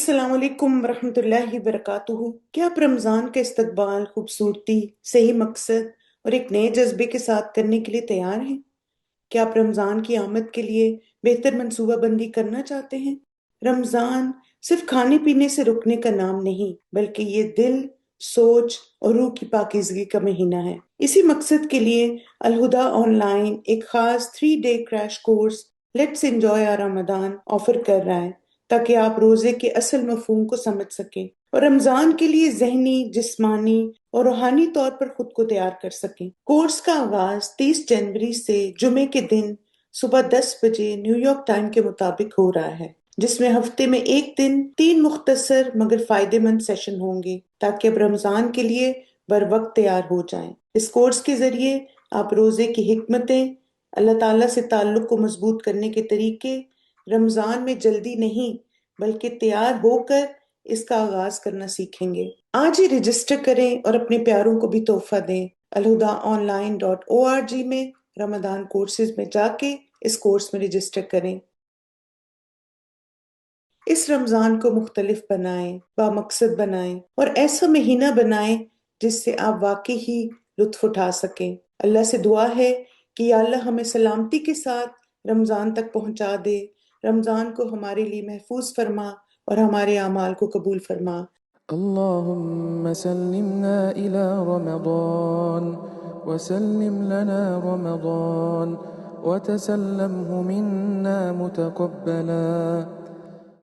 السلام علیکم ورحمۃ اللہ وبرکاتہ۔ کیا آپ رمضان کا استقبال خوبصورتی، صحیح مقصد اور ایک نئے جذبے کے ساتھ کرنے کے لیے تیار ہیں؟ کیا آپ رمضان کی آمد کے لیے بہتر منصوبہ بندی کرنا چاہتے ہیں؟ رمضان صرف کھانے پینے سے رکنے کا نام نہیں، بلکہ یہ دل، سوچ اور روح کی پاکیزگی کا مہینہ ہے۔ اسی مقصد کے لیے الہدا آن لائن ایک خاص 3 day crash course let's enjoy our Ramzan offer کر رہا ہے، تاکہ آپ روزے کے اصل مفہوم کو سمجھ سکیں اور رمضان کے لیے ذہنی، جسمانی اور روحانی طور پر خود کو تیار کر سکیں۔ کورس کا آغاز 30 جنوری سے جمعے کے دن صبح 10 بجے نیو یارک ٹائم کے مطابق ہو رہا ہے، جس میں ہفتے میں ایک دن 3 مختصر مگر فائدہ مند سیشن ہوں گے، تاکہ اب رمضان کے لیے بر وقت تیار ہو جائیں۔ اس کورس کے ذریعے آپ روزے کی حکمتیں، اللہ تعالیٰ سے تعلق کو مضبوط کرنے کے طریقے، رمضان میں جلدی نہیں بلکہ تیار ہو کر اس کا آغاز کرنا سیکھیں گے۔ آج ہی رجسٹر کریں اور اپنے پیاروں کو بھی تحفہ دیں۔ alhudaonline.org میں رمضان کورسز میں جا کے اس کورس میں رجسٹر کریں۔ اس رمضان کو مختلف بنائیں، بامقصد بنائیں اور ایسا مہینہ بنائیں جس سے آپ واقعی ہی لطف اٹھا سکیں۔ اللہ سے دعا ہے کہ یا اللہ ہمیں سلامتی کے ساتھ رمضان تک پہنچا دے، رمضان کو ہمارے لیے محفوظ فرما اور ہمارے اعمال کو قبول فرما۔ اللهم سلمنا إلى رمضان وسلم لنا رمضان وتسلمه منا متقبلا